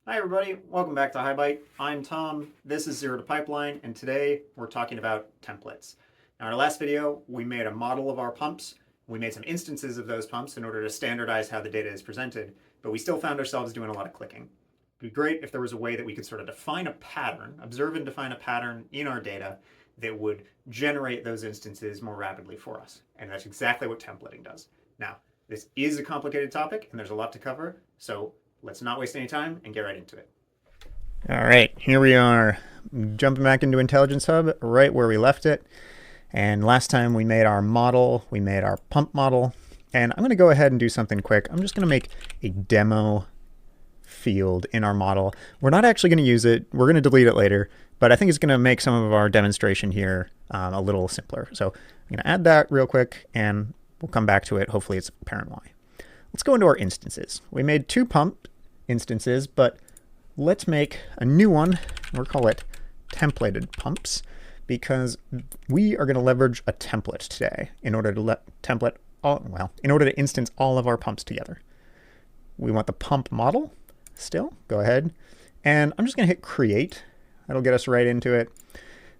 Hi everybody, welcome back to HighByte. I'm Tom, this is Zero to Pipeline, and today we're talking about templates. Now in our last video, we made a model of our pumps. We made some instances of those pumps in order to standardize how the data is presented, but we still found ourselves doing a lot of clicking. It'd be great if there was a way that we could sort of define a pattern, observe and define a pattern in our data that would generate those instances more rapidly for us. And that's exactly what templating does. Now, this is a complicated topic and there's a lot to cover, so let's not waste any time and get right into it. All right, here we are, jumping back into Intelligence Hub, right where we left it. And last time we made our model, we made our pump model. And I'm going to go ahead and do something quick. I'm just going to make a demo field in our model. We're not actually going to use it. We're going to delete it later, but I think it's going to make some of our demonstration here a little simpler. So I'm going to add that real quick, and we'll come back to it. Hopefully it's apparent why. Let's go into our instances. We made two pump instances, but let's make a new one. We'll call it templated pumps because we are going to leverage a template today in order to in order to instance all of our pumps together. We want the pump model still. Go ahead. And I'm just going to hit create. That'll get us right into it.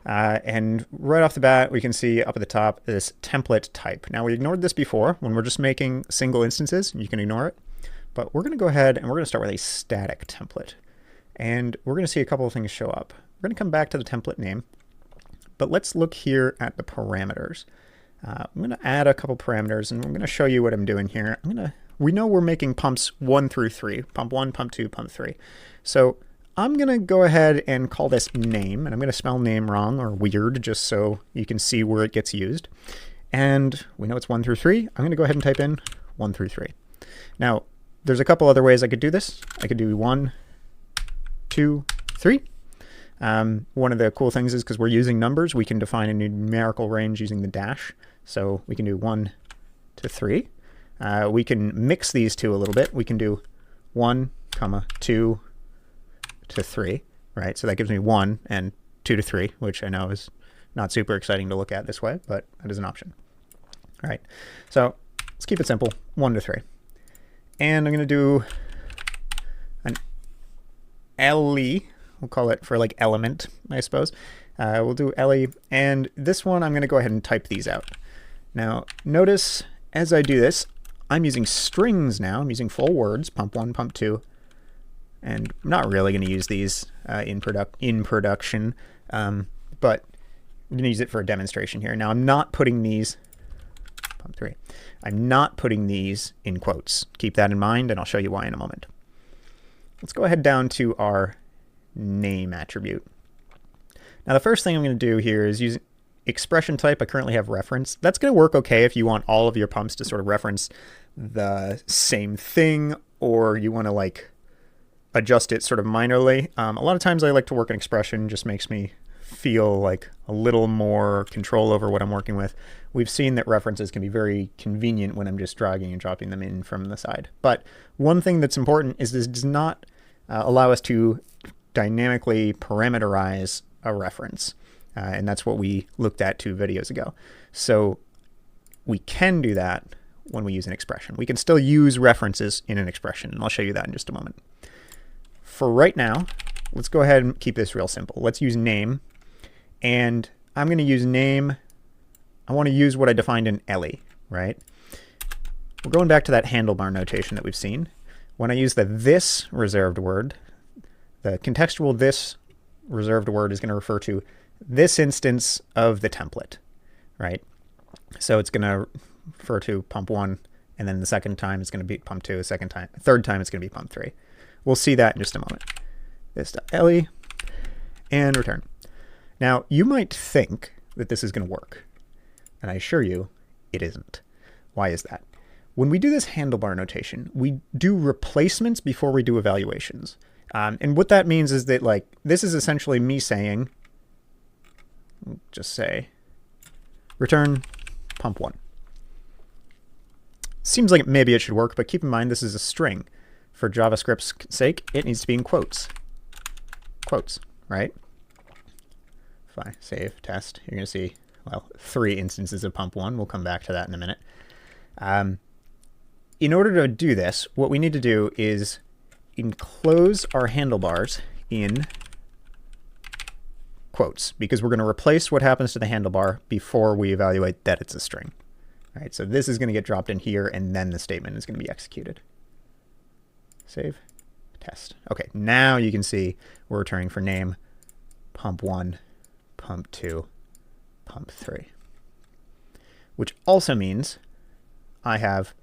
And right off the bat, we can see up at the top this template type. Now we ignored this before when we're just making single instances. You can ignore it. But we're going to go ahead and we're going to start with a static template. And we're going to see a couple of things show up. We're going to come back to the template name. But let's look here at the parameters. I'm going to add a couple parameters, and I'm going to show you what I'm doing here. We know we're making pumps 1 through 3. Pump 1, pump 2, pump 3. So I'm going to go ahead and call this name. And I'm going to spell name wrong or weird just so you can see where it gets used. And we know it's 1 through 3. I'm going to go ahead and type in 1 through 3. Now, there's a couple other ways I could do this. I could do 1, 2, 3. One of the cool things is because we're using numbers, we can define a numerical range using the dash. So we can do 1 to 3. We can mix these two a little bit. We can do 1, 2 to 3, right? So that gives me 1 and 2 to 3, which I know is not super exciting to look at this way, but that is an option. All right, so let's keep it simple, 1 to 3. And I'm going to do an LE. We'll call it for like element, I suppose. We'll do LE. And this one, I'm going to go ahead and type these out. Now, notice as I do this, I'm using strings now. I'm using full words, pump 1, pump 2. And I'm not really going to use these in production, but I'm going to use it for a demonstration here. Now, I'm not putting these pump 3. I'm not putting these in quotes. Keep that in mind, and I'll show you why in a moment. Let's go ahead down to our name attribute. Now, the first thing I'm going to do here is use expression type. I currently have reference. That's going to work okay if you want all of your pumps to sort of reference the same thing, or you want to like adjust it sort of minorly. A lot of times I like to work in expression. Just makes me feel like a little more control over what I'm working with. We've seen that references can be very convenient when I'm just dragging and dropping them in from the side. But one thing that's important is this does not allow us to dynamically parameterize a reference. And that's what we looked at 2 videos ago. So we can do that when we use an expression. We can still use references in an expression, and I'll show you that in just a moment. For right now, let's go ahead and keep this real simple. Let's use name. And I'm going to use name. I want to use what I defined in LE, right? We're going back to that handlebar notation that we've seen. When I use the this reserved word, the contextual this reserved word is going to refer to this instance of the template, right? So it's going to refer to pump 1, and then the second time it's going to be pump 2, third time it's going to be pump 3. We'll see that in just a moment. This.le and return. Now, you might think that this is going to work, and I assure you it isn't. Why is that? When we do this handlebar notation, we do replacements before we do evaluations. And what that means is that, like, this is essentially me saying, just say, return pump 1. Seems like maybe it should work, but keep in mind this is a string. For JavaScript's sake, it needs to be in quotes. Quotes, right? If I save test, you're going to see, well, 3 instances of pump 1. We'll come back to that in a minute. In order to do this, what we need to do is enclose our handlebars in quotes, because we're going to replace what happens to the handlebar before we evaluate that it's a string. All right, so this is going to get dropped in here, and then the statement is going to be executed. Save, test. Okay, now you can see we're returning for name, pump 1, pump 2, pump 3. Which also means I have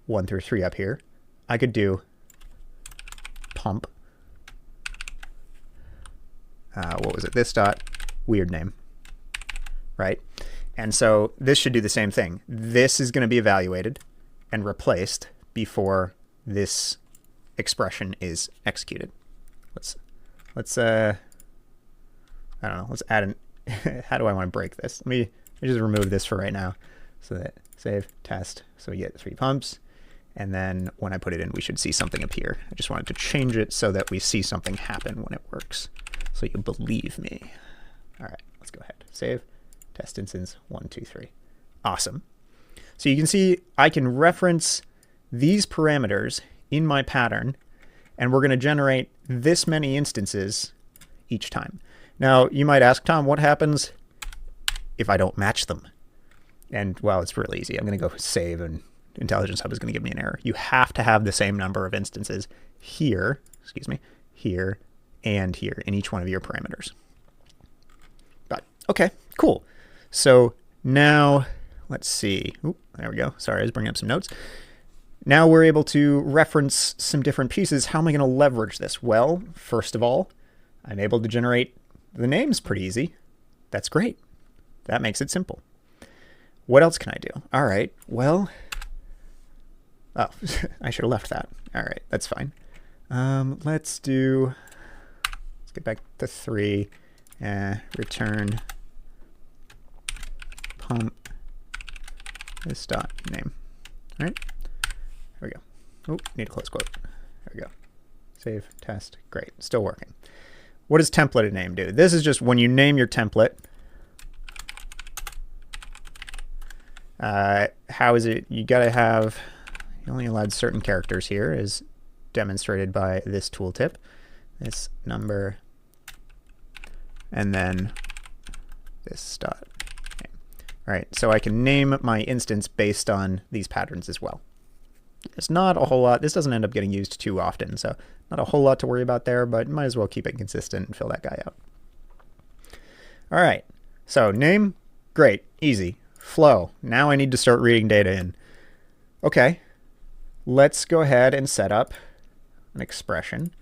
1 through 3 up here. I could do pump, what was it? This dot, weird name, right? And so this should do the same thing. This is going to be evaluated and replaced before this expression is executed. Let's I don't know, let's add an, how do I want to break this? Let me just remove this for right now. So that save, test, so we get 3 pumps. And then when I put it in, we should see something appear. I just wanted to change it so that we see something happen when it works. So you believe me. All right, let's go ahead. Save, test instance, 1, 2, 3. Awesome. So you can see I can reference these parameters in my pattern, and we're going to generate this many instances each time. Now, you might ask, Tom, what happens if I don't match them? And, well, it's really easy. I'm going to go save, and Intelligence Hub is going to give me an error. You have to have the same number of instances here, excuse me, here, and here in each one of your parameters. But, okay, cool. So now, let's see. Oop, there we go. Sorry, I was bringing up some notes. Now we're able to reference some different pieces. How am I going to leverage this? Well, first of all, I'm able to generate the names pretty easy. That's great. That makes it simple. What else can I do? All right, well, oh, I should have left that. All right, that's fine. Let's get back to 3, return pump this dot name. All right, there we go. Oh, need a close quote. There we go. Save, test, great, still working. What does template name do? This is just when you name your template. How is it? You gotta have, you only allowed certain characters here, as demonstrated by this tooltip. This number, and then this dot name. All right, so I can name my instance based on these patterns as well. There's not a whole lot. This doesn't end up getting used too often, so not a whole lot to worry about there, but might as well keep it consistent and fill that guy out. All right, so name, great, easy. Flow, now I need to start reading data in. Okay, let's go ahead and set up an expression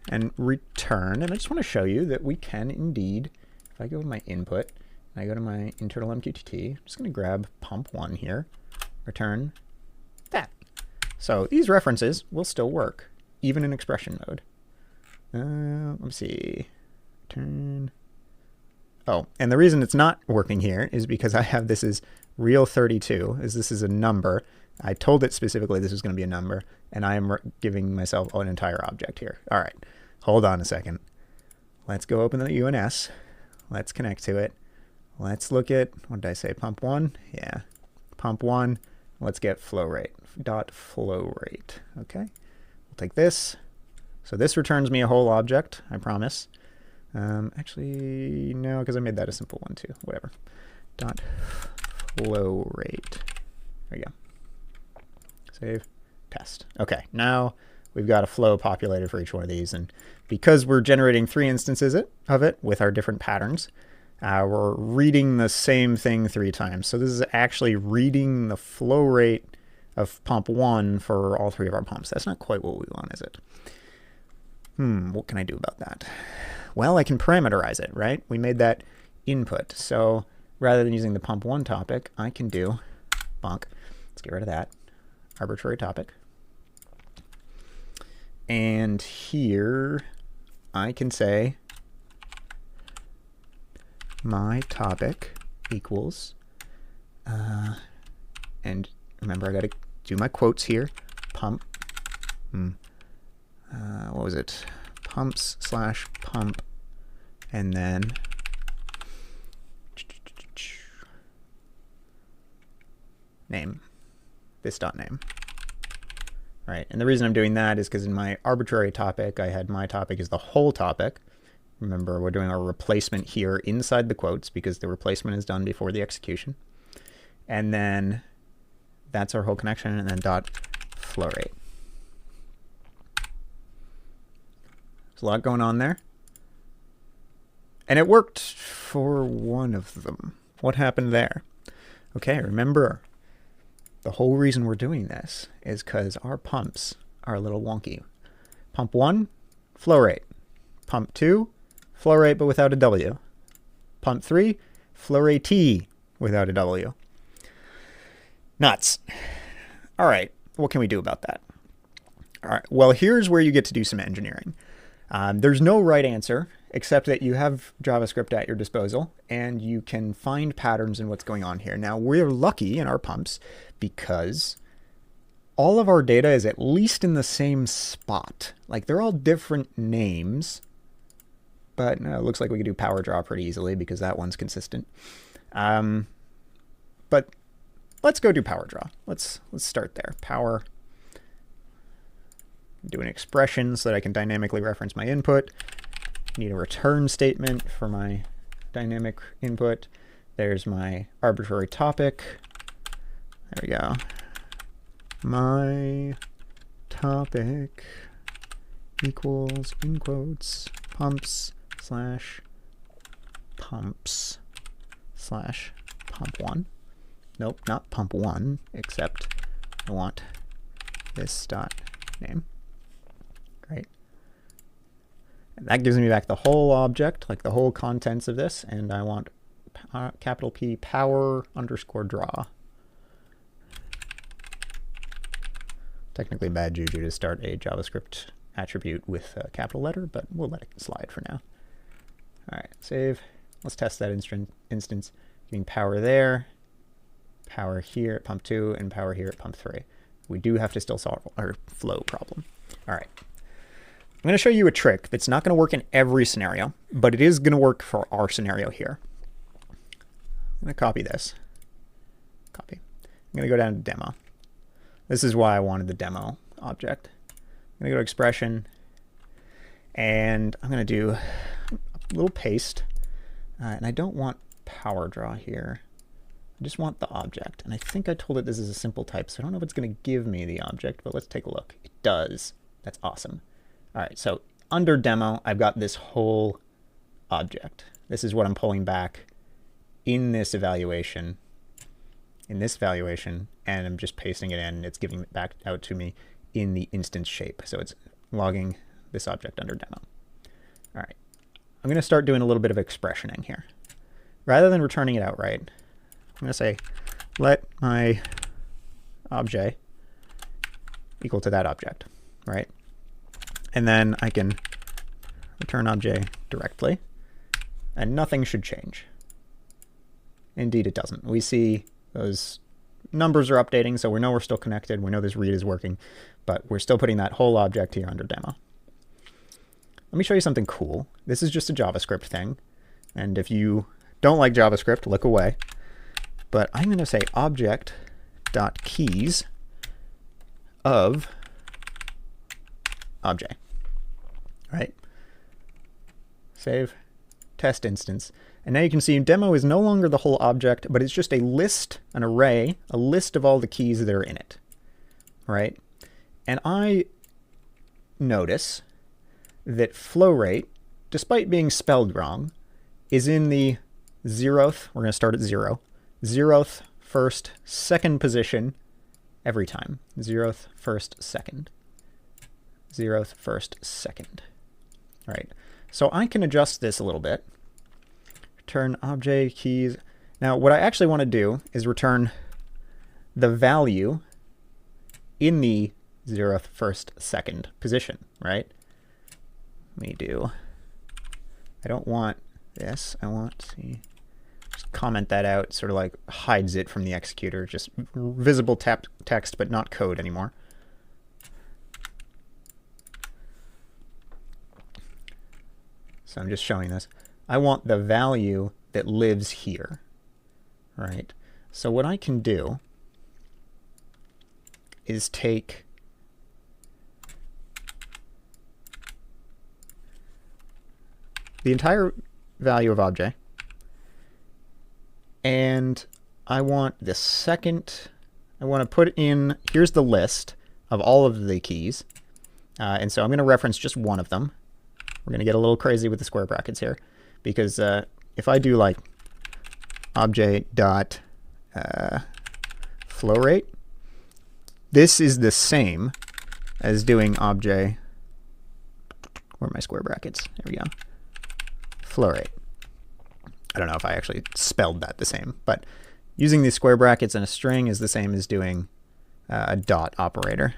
and return. And I just want to show you that we can indeed, if I go to my input, and I go to my internal MQTT, I'm just going to grab pump1 here, return that. So these references will still work, even in expression mode. Let me see, return. Oh, and the reason it's not working here is because I have this as real 32, as this is a number. I told it specifically this was going to be a number, and I am giving myself an entire object here. All right, hold on a second. Let's go open the UNS. Let's connect to it. Let's look at, what did I say, pump 1? Yeah, pump 1. Let's get flow rate, dot flow rate. Okay, we'll take this. So this returns me a whole object, I promise. Actually, no, because I made that a simple one too. Whatever. Dot flow rate. There you go. Save, test. Okay, now we've got a flow populated for each one of these, and because we're generating 3 instances of it with our different patterns, we're reading the same thing 3 times. So this is actually reading the flow rate of pump 1 for all 3 of our pumps. That's not quite what we want, is it? What can I do about that? Well, I can parameterize it, right? We made that input. So rather than using the pump 1 topic, I can do bonk. Let's get rid of that. Arbitrary topic. And here I can say my topic equals, and remember I got to do my quotes here, pump, what was it? Pumps slash pump, and then name, this dot name. right? And the reason I'm doing that is because in my arbitrary topic, I had my topic is the whole topic. Remember, we're doing our replacement here inside the quotes because the replacement is done before the execution. And then that's our whole connection, and then dot flow rate. There's a lot going on there. And it worked for one of them. What happened there? Okay, remember, the whole reason we're doing this is because our pumps are a little wonky. Pump 1, flow rate. Pump 2, flow rate but without a W. Pump 3, flow rate T without a W. Nuts. All right, what can we do about that? All right, well, here's where you get to do some engineering. There's no right answer, except that you have JavaScript at your disposal, and you can find patterns in what's going on here. Now, we're lucky in our pumps because all of our data is at least in the same spot. Like, they're all different names, but it looks like we could do power draw pretty easily because that one's consistent. But let's go do power draw. Let's start there. Power. Do an expression so that I can dynamically reference my input. Need a return statement for my dynamic input. There's my arbitrary topic. There we go. My topic equals, in quotes, pumps slash pump 1. Nope, not pump 1, except I want this dot name. Great. And that gives me back the whole object, like the whole contents of this, and I want capital P power underscore draw. Technically bad juju to start a JavaScript attribute with a capital letter, but we'll let it slide for now. All right, save. Let's test that instance. Giving power there, power here at pump 2, and power here at pump 3. We do have to still solve our flow problem. All right. I'm going to show you a trick that's not going to work in every scenario, but it is going to work for our scenario here. I'm going to copy this. Copy. I'm going to go down to demo. This is why I wanted the demo object. I'm going to go to expression, and I'm going to do a little paste. And I don't want power draw here. I just want the object. And I think I told it this is a simple type, so I don't know if it's going to give me the object, but let's take a look. It does. That's awesome. All right, so under demo, I've got this whole object. This is what I'm pulling back in this evaluation, and I'm just pasting it in, and it's giving it back out to me in the instance shape. So it's logging this object under demo. All right, I'm going to start doing a little bit of expressioning here. Rather than returning it outright, I'm going to say, let my obj equal to that object, right? And then I can return obj directly, and nothing should change. Indeed, it doesn't. We see those numbers are updating, so we know we're still connected. We know this read is working, but we're still putting that whole object here under demo. Let me show you something cool. This is just a JavaScript thing, and if you don't like JavaScript, look away. But I'm going to say object.keys of object. Right? Save, test instance. And now you can see demo is no longer the whole object, but it's just a list, an array, a list of all the keys that are in it. Right? And I notice that flow rate, despite being spelled wrong, is in the 0th, we're going to start at 0, 0th, 1st, 2nd position every time. 0th, 1st, 2nd. 0th, 1st, 2nd. All right, so I can adjust this a little bit. Return obj keys. Now, what I actually want to do is return the value in the 0th, 1st, 2nd position, right? Let me do, I don't want this. I want, see, just comment that out, sort of like hides it from the executor, just visible text, but not code anymore. So I'm just showing this. I want the value that lives here, right? So what I can do is take the entire value of obj. And I want the second, I want to put in, here's the list of all of the keys. And so I'm going to reference just one of them. We're going to get a little crazy with the square brackets here, because if I do like object dot flow rate, this is the same as doing object, where are my square brackets? There we go. Flow rate. I don't know if I actually spelled that the same, but using these square brackets in a string is the same as doing a dot operator.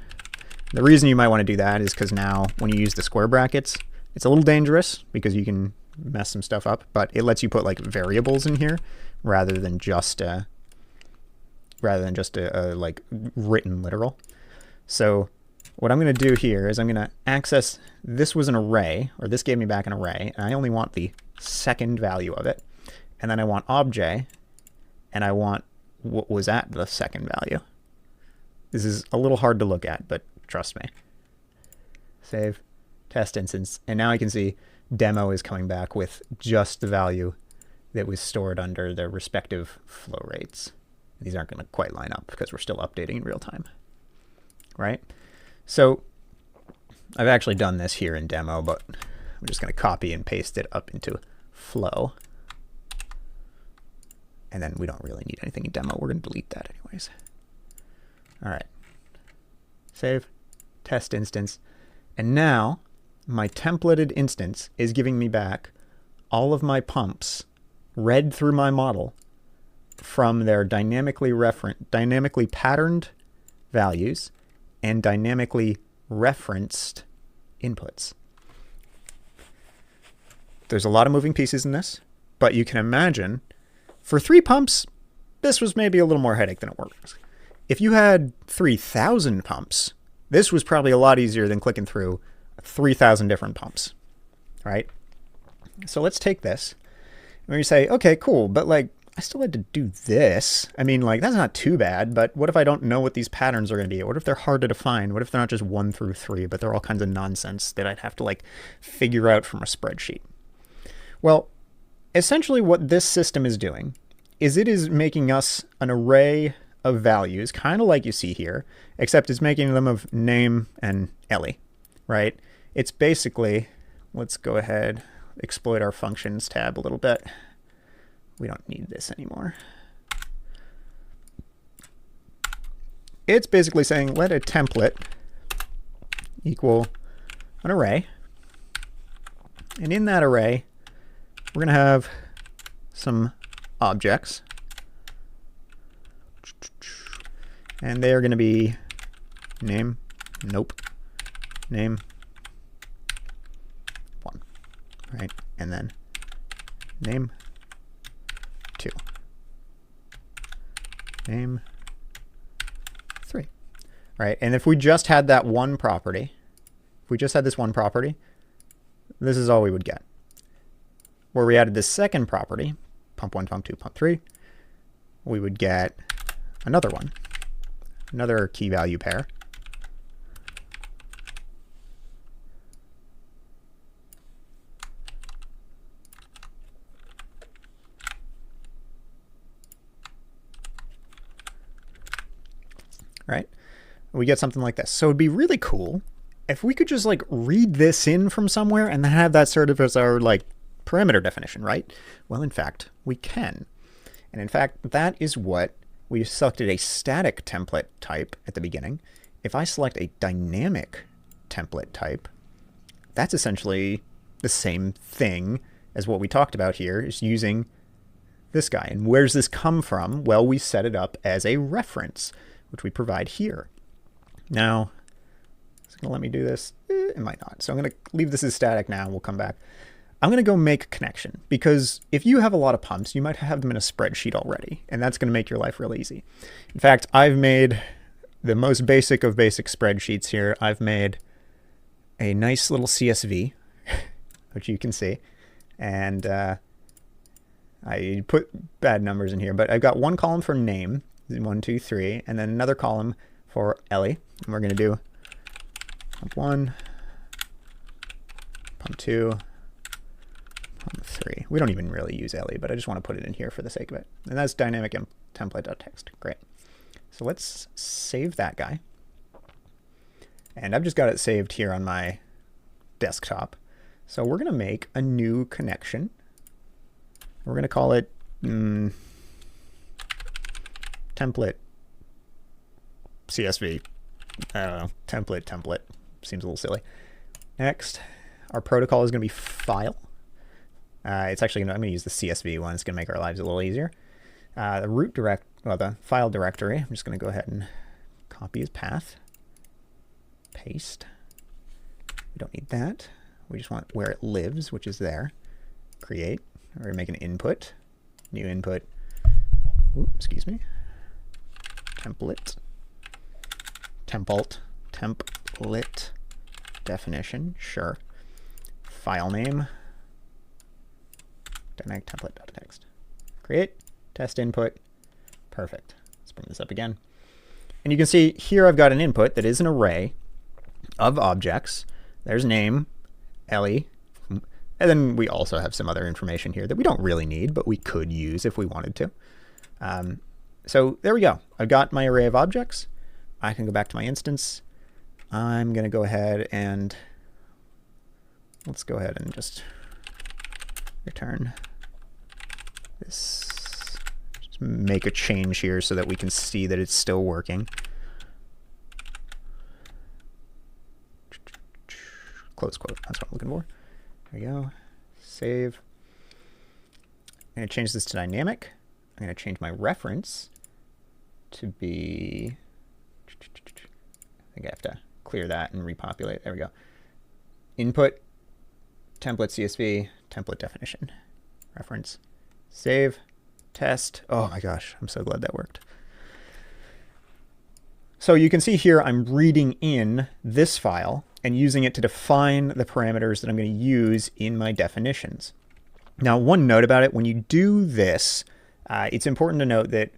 The reason you might want to do that is because now when you use the square brackets, it's a little dangerous because you can mess some stuff up, but it lets you put like variables in here rather than just a like written literal. So what I'm going to do here is I'm going to access, this was an array, or this gave me back an array, and I only want the second value of it. And then I want obj, and I want what was at the second value. This is a little hard to look at, but trust me. Save, test instance, and now I can see demo is coming back with just the value that was stored under the respective flow rates. These aren't going to quite line up because we're still updating in real time, right? So I've actually done this here in demo, but I'm just going to copy and paste it up into flow. And then we don't really need anything in demo. We're going to delete that anyways. All right. Save, test instance. And now my templated instance is giving me back all of my pumps read through my model from their dynamically patterned values and dynamically referenced inputs. There's a lot of moving pieces in this, but you can imagine for 3 pumps, this was maybe a little more headache than it works. If you had 3,000 pumps, this was probably a lot easier than clicking through 3,000 different pumps, right? So let's take this. And you say, okay, cool, but like, I still had to do this. I mean, like, that's not too bad, but what if I don't know what these patterns are going to be? What if they're hard to define? What if they're not just 1 through 3, but they're all kinds of nonsense that I'd have to like figure out from a spreadsheet? Well, essentially what this system is doing is it is making us an array of values, kind of like you see here, except it's making them of name and Ellie, right? It's basically, let's go ahead, exploit our functions tab a little bit. We don't need this anymore. It's basically saying let a template equal an array. And in that array, we're going to have some objects. And they are going to be name, nope, name 1, right? And then name 2, name 3, right? And if we just had that one property, if we just had this one property, this is all we would get. Where we added this second property, pump 1, pump 2, pump 3, we would get another one, another key value pair. Right? We get something like this. So it'd be really cool if we could just like read this in from somewhere and then have that sort of as our like parameter definition, right? Well, in fact, we can. And in fact, that is what we selected a static template type at the beginning. If I select a dynamic template type, that's essentially the same thing as what we talked about here, is using this guy. And where's this come from? Well, we set it up as a reference, which we provide here. Now, it's going to let me do this. It might not. So I'm going to leave this as static now, and we'll come back. I'm going to go make a connection, because if you have a lot of pumps, you might have them in a spreadsheet already, and that's going to make your life real easy. In fact, I've made the most basic of basic spreadsheets here. I've made a nice little CSV, which you can see, and I put bad numbers in here, but I've got one column for name, 1, 2, 3, and then another column for Ellie, and we're going to do pump 1, pump 2, 3. We don't even really use LE, but I just want to put it in here for the sake of it. And that's dynamic template.text. Great. So let's save that guy. And I've just got it saved here on my desktop. So we're going to make a new connection. We're going to call it template CSV. I don't know, template. Seems a little silly. Next, our protocol is going to be file. It's actually I'm going to use the CSV one. It's going to make our lives a little easier. The file directory. I'm just going to go ahead and copy his path. Paste. We don't need that. We just want where it lives, which is there. Create. We're going to make an input. New input. Ooh, excuse me. Template. Template. Definition. Sure. File name. Dynamic template.text. Create. Test input. Perfect. Let's bring this up again. And you can see here I've got an input that is an array of objects. There's name, Ellie, and then we also have some other information here that we don't really need, but we could use if we wanted to. So there we go. I've got my array of objects. I can go back to my instance. I'm going to go ahead and let's go ahead and just return this. Just make a change here so that we can see that it's still working. Close quote. That's what I'm looking for. There we go. Save. I'm going to change this to dynamic. I'm going to change my reference to be, I think I have to clear that and repopulate. There we go. Input, template CSV, template definition, reference, save, test. Oh my gosh, I'm so glad that worked. So you can see here I'm reading in this file and using it to define the parameters that I'm going to use in my definitions. Now, one note about it, when you do this, it's important to note that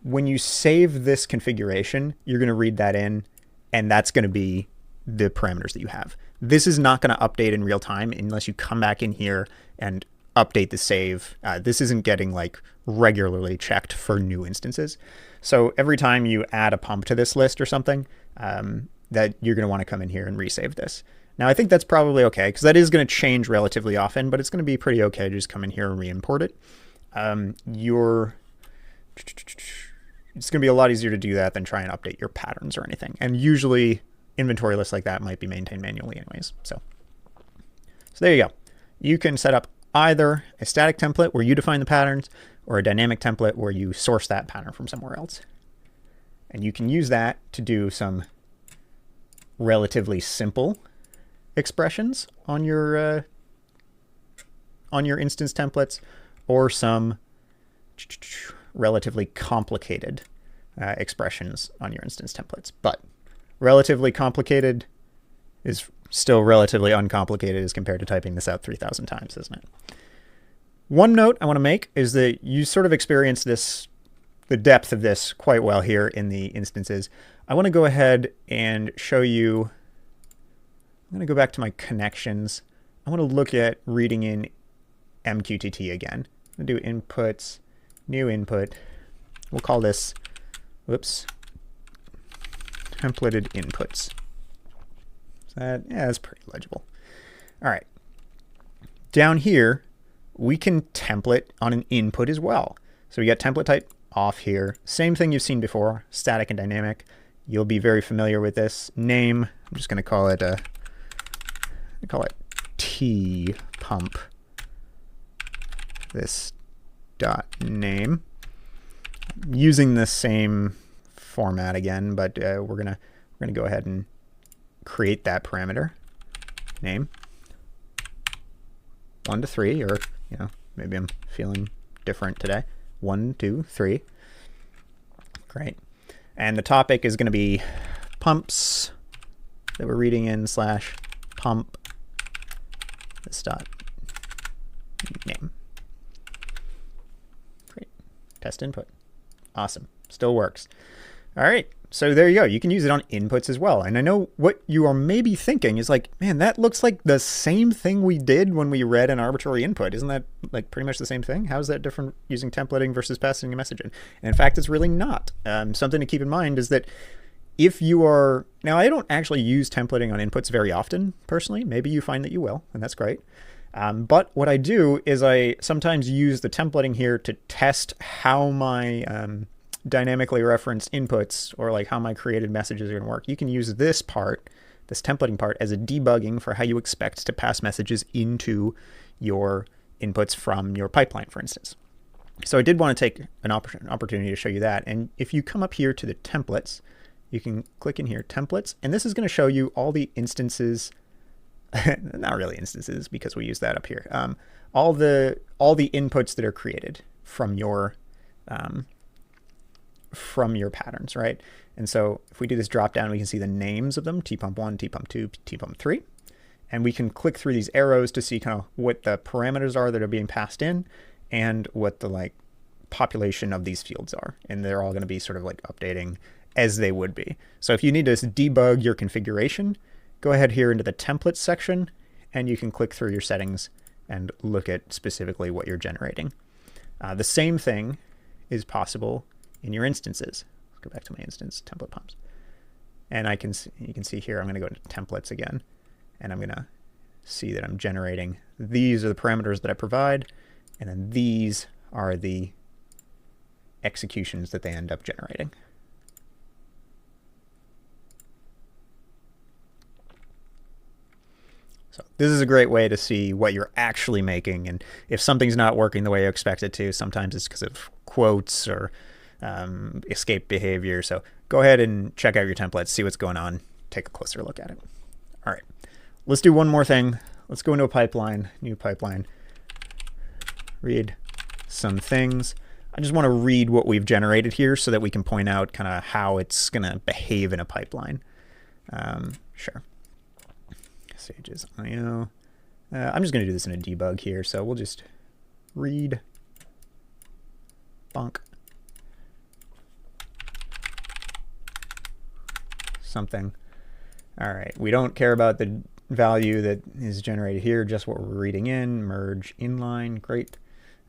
when you save this configuration, you're going to read that in, and that's going to be the parameters that you have. This is not going to update in real time unless you come back in here and update the save. This isn't getting like regularly checked for new instances. So every time you add a pump to this list or something, that you're going to want to come in here and resave this. Now, I think that's probably okay, because that is going to change relatively often, but it's going to be pretty okay to just come in here and re-import it. It's going to be a lot easier to do that than try and update your patterns or anything. And usually inventory lists like that might be maintained manually anyways. So there you go. You can set up either a static template where you define the patterns or a dynamic template where you source that pattern from somewhere else. And you can use that to do some relatively simple expressions on your instance templates, or some relatively complicated expressions on your instance templates. But relatively complicated is still relatively uncomplicated as compared to typing this out 3,000 times, isn't it? One note I want to make is that you sort of experience this, the depth of this quite well here in the instances. I want to go ahead and show you, I'm going to go back to my connections. I want to look at reading in MQTT again. I'm going to do inputs, new input. We'll call this, whoops, templated inputs. So that, yeah, that's pretty legible. All right. Down here, we can template on an input as well. So we got template type off here. Same thing you've seen before, static and dynamic. You'll be very familiar with this. Name, I'm just going to call it T pump. This dot name. Using the same format again, but we're gonna go ahead and create that parameter. Name 1 to 3, or maybe I'm feeling different today. 1, 2, 3. Great. And the topic is going to be pumps that we're reading in / pump this dot name. Great. Test input. Awesome. Still works. All right, so there you go. You can use it on inputs as well. And I know what you are maybe thinking is like, man, that looks like the same thing we did when we read an arbitrary input. Isn't that like pretty much the same thing? How is that different using templating versus passing a message in? And in fact, it's really not. Something to keep in mind is that if you are, now I don't actually use templating on inputs very often personally. Maybe you find that you will, and that's great. But what I do is I sometimes use the templating here to test how my dynamically referenced inputs, or like how my created messages are going to work. You can use this part, this templating part, as a debugging for how you expect to pass messages into your inputs from your pipeline, for instance. So I did want to take an opportunity to show you that. And if you come up here to the templates, you can click in here, templates, and this is going to show you all the instances, not really instances because we use that up here, all the inputs that are created from your patterns, right? And so if we do this drop down, we can see the names of them, tpump1, tpump2, tpump3, and we can click through these arrows to see kind of what the parameters are that are being passed in and what the like population of these fields are. And they're all going to be sort of like updating as they would be. So if you need to debug your configuration, go ahead here into the templates section and you can click through your settings and look at specifically what you're generating. The same thing is possible in your instances. Let's go back to my instance, template pumps. And you can see here, I'm going to go into templates again, and I'm going to see that I'm generating, these are the parameters that I provide, and then these are the executions that they end up generating. So this is a great way to see what you're actually making, and if something's not working the way you expect it to, sometimes it's because of quotes or escape behavior. So go ahead and check out your templates, see what's going on, take a closer look at it. All right, let's do one more thing. Let's go into a pipeline, new pipeline, read some things. I just want to read what we've generated here so that we can point out kind of how it's going to behave in a pipeline. Sure. Sages IO. I'm just going to do this in a debug here, so we'll just read bonk something. All right, we don't care about the value that is generated here, just what we're reading in. Merge inline, great.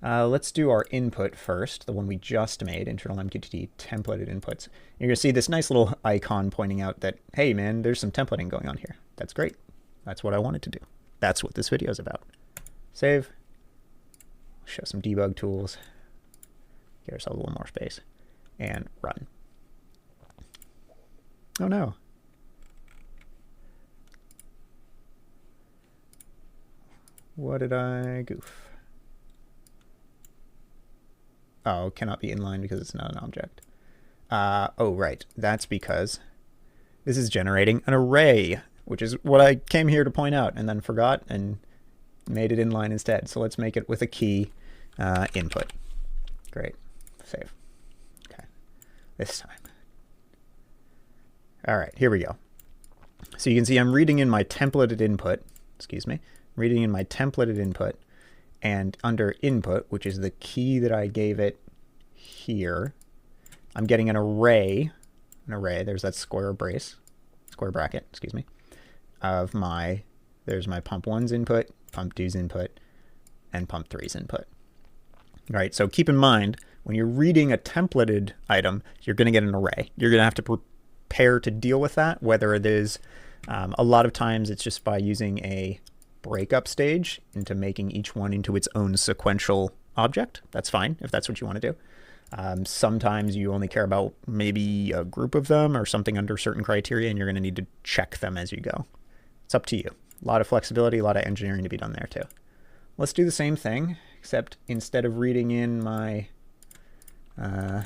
Let's do our input first, the one we just made, internal MQTT templated inputs. You're going to see this nice little icon pointing out that, hey man, there's some templating going on here. That's great. That's what I wanted to do. That's what this video is about. Save. Show some debug tools. Get ourselves a little more space. And run. Oh no. What did I goof? Oh, cannot be inline because it's not an object. Oh, right. That's because this is generating an array, which is what I came here to point out and then forgot and made it inline instead. So let's make it with a key input. Great. Save. Okay. This time. All right, here we go. So you can see I'm reading in my templated input, excuse me, reading in my templated input, and under input, which is the key that I gave it here, I'm getting an array, there's that square bracket, excuse me, of my, there's my pump 1's input, pump 2's input, and pump 3's input. All right, so keep in mind, when you're reading a templated item, you're going to get an array. You're going to have to prepare to deal with that, whether it is, a lot of times it's just by using a breakup stage into making each one into its own sequential object. That's fine if that's what you want to do. Sometimes you only care about maybe a group of them or something under certain criteria, and you're going to need to check them as you go. It's up to you. A lot of flexibility, a lot of engineering to be done there too. Let's do the same thing, except instead of reading in my, I'm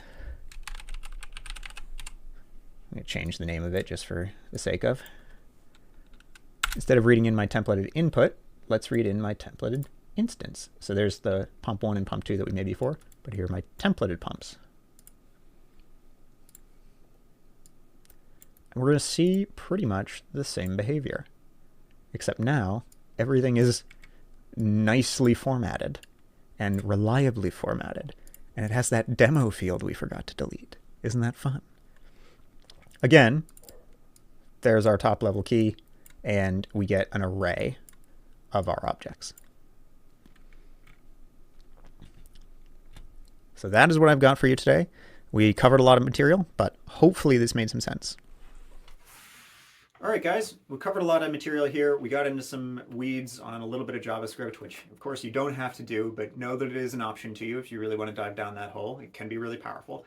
going to change the name of it just for the sake of. Instead of reading in my templated input, let's read in my templated instance. So there's the pump 1 and pump 2 that we made before, but here are my templated pumps. And we're going to see pretty much the same behavior, except now everything is nicely formatted and reliably formatted. And it has that demo field we forgot to delete. Isn't that fun? Again, there's our top level key, and we get an array of our objects. So that is what I've got for you today. We covered a lot of material, but hopefully this made some sense. All right, guys, we covered a lot of material here. We got into some weeds on a little bit of JavaScript, which of course you don't have to do, but know that it is an option to you if you really want to dive down that hole. It can be really powerful.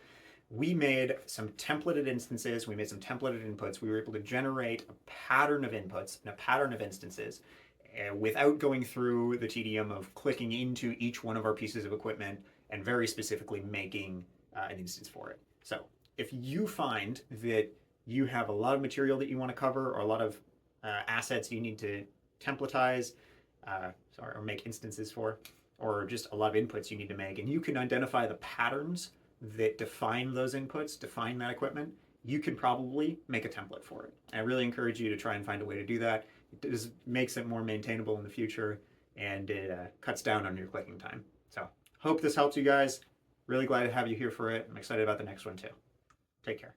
We made some templated instances. We made some templated inputs. We were able to generate a pattern of inputs and a pattern of instances without going through the tedium of clicking into each one of our pieces of equipment and very specifically making an instance for it. So if you find that you have a lot of material that you want to cover or a lot of assets you need to templatize or make instances for, or just a lot of inputs you need to make, and you can identify the patterns that define those inputs, define that equipment, you can probably make a template for it. I really encourage you to try and find a way to do that. It just makes it more maintainable in the future, and it cuts down on your clicking time. So hope this helps you guys. Really glad to have you here for it. I'm excited about the next one too. Take care.